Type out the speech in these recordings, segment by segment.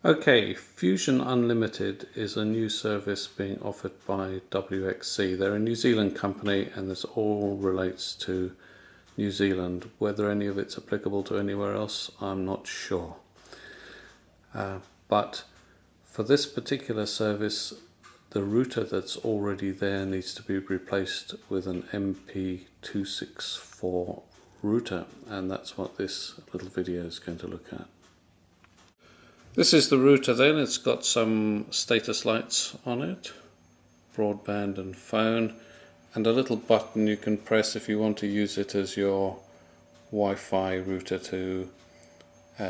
Okay, Fusion Unlimited is a new service being offered by WXC. They're a New Zealand company and this all relates to New Zealand. Whether any of it's applicable to anywhere else, I'm not sure. But for this particular service, the router that's already there needs to be replaced with an MP264 router, and that's what this little video is going to look at. This is the router then. It's got some status lights on it, broadband and phone, and a little button you can press if you want to use it as your Wi-Fi router to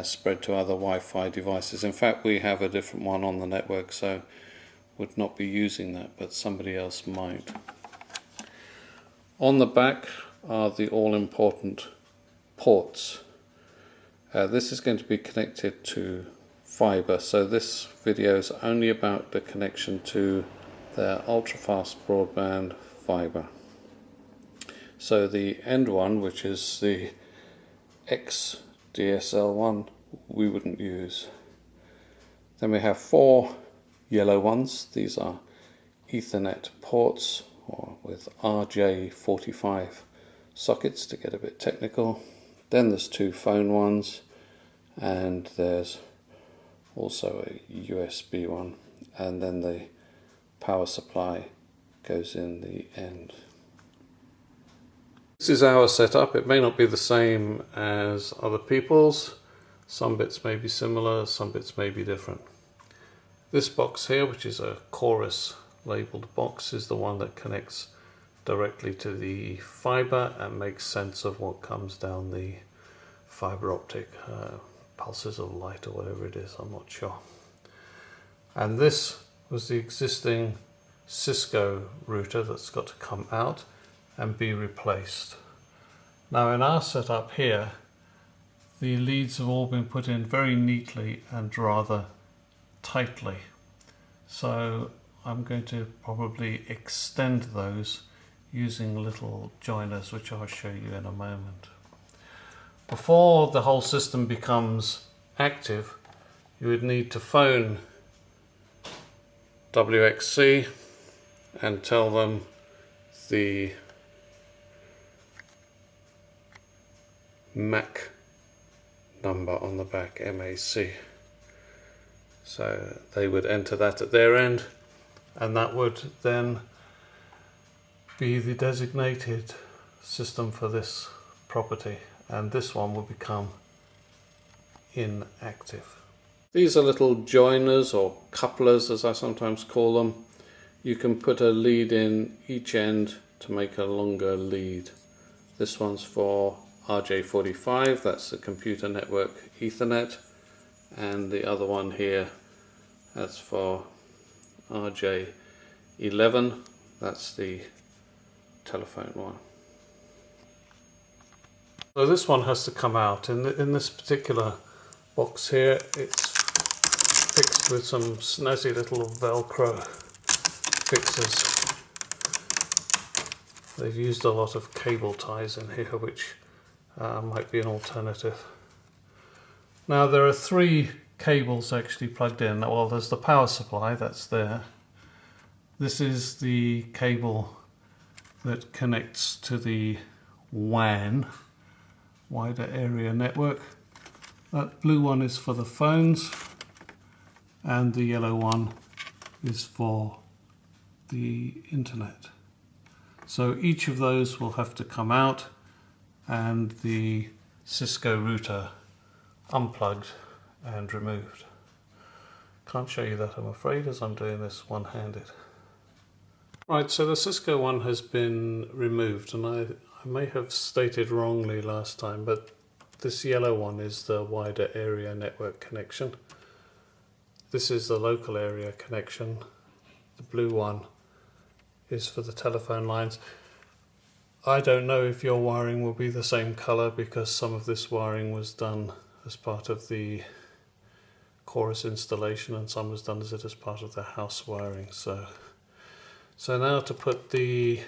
spread to other Wi-Fi devices. In fact, we have a different one on the network, so would not be using that, but somebody else might. On the back are the all-important ports. This is going to be connected to fiber, so this video is only about the connection to their ultra-fast broadband fiber. So the end one, which is the XDSL one, we wouldn't use. Then we have 4 yellow ones. These are Ethernet ports, or with RJ45 sockets to get a bit technical. Then there's 2 phone ones, and there's also a USB one, and then the power supply goes in the end. This is our setup. It may not be the same as other people's. Some bits may be similar, some bits may be different. This box here, which is a Chorus labeled box, is the one that connects directly to the fiber and makes sense of what comes down the fiber optic, pulses of light or whatever it is, I'm not sure. And this was the existing Cisco router that's got to come out and be replaced. Now in our setup here, the leads have all been put in very neatly and rather tightly. So I'm going to probably extend those using little joiners, which I'll show you in a moment. Before the whole system becomes active, you would need to phone WXC and tell them the MAC number on the back, MAC. So they would enter that at their end, and that would then be the designated system for this property, and this one will become inactive. These are little joiners, or couplers as I sometimes call them. You can put a lead in each end to make a longer lead. This one's for RJ45, that's the computer network Ethernet, and the other one here, that's for RJ11, that's the telephone one. So this one has to come out. In this particular box here, it's fixed with some snazzy little Velcro fixes. They've used a lot of cable ties in here, which might be an alternative. Now there are 3 cables actually plugged in. Well, there's the power supply, that's there. This is the cable that connects to the WAN, wider area network. That blue one is for the phones, and the yellow one is for the internet. So each of those will have to come out and the Cisco router unplugged and removed. Can't show you that, I'm afraid, as I'm doing this one-handed. Right, so the Cisco one has been removed, and I may have stated wrongly last time, but this yellow one is the wider area network connection. This is the local area connection. The blue one is for the telephone lines. I don't know if your wiring will be the same color, because some of this wiring was done as part of the Chorus installation and some was done as part of the house wiring. So now to put the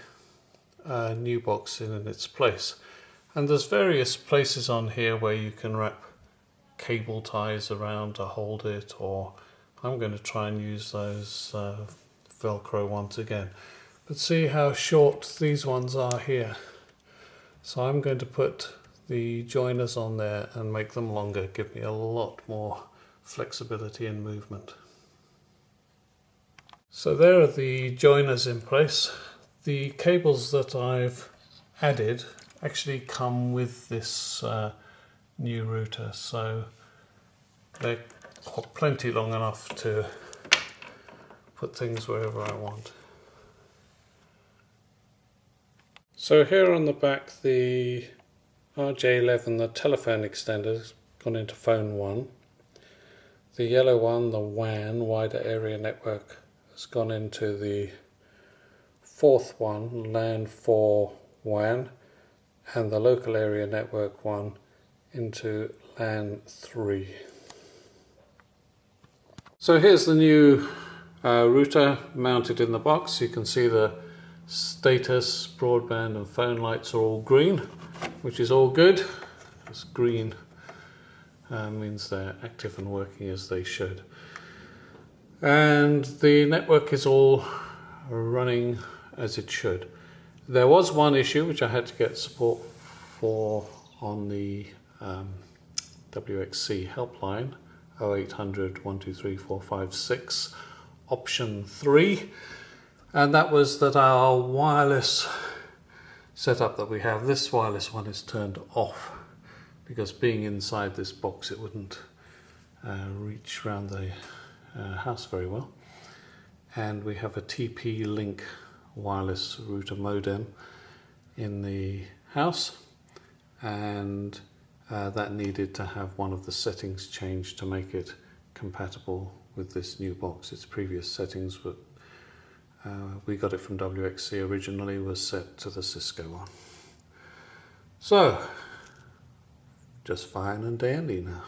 new box in its place. And there's various places on here where you can wrap cable ties around to hold it, or I'm going to try and use those Velcro ones again. But see how short these ones are here. So I'm going to put the joiners on there and make them longer, give me a lot more flexibility and movement. So there are the joiners in place. The cables that I've added actually come with this new router, so they're plenty long enough to put things wherever I want. So here on the back, the RJ11, the telephone extender, has gone into phone 1. The yellow one, the WAN, wider area network, has gone into the 4th one, LAN 4 WAN, and the local area network one into LAN 3. So here's the new router mounted in the box. You can see the status, broadband and phone lights are all green, which is all good. It's green means they're active and working as they should. And the network is all running as it should. There was one issue which I had to get support for on the WXC helpline, 0800 123 456, option 3. And that was that our wireless setup that we have, this wireless one, is turned off, because being inside this box it wouldn't reach around the house very well. And we have a TP-Link wireless router modem in the house, and that needed to have one of the settings changed to make it compatible with this new box. Its previous settings were we got it from WXC originally, was set to the Cisco one. So, just fine and dandy now.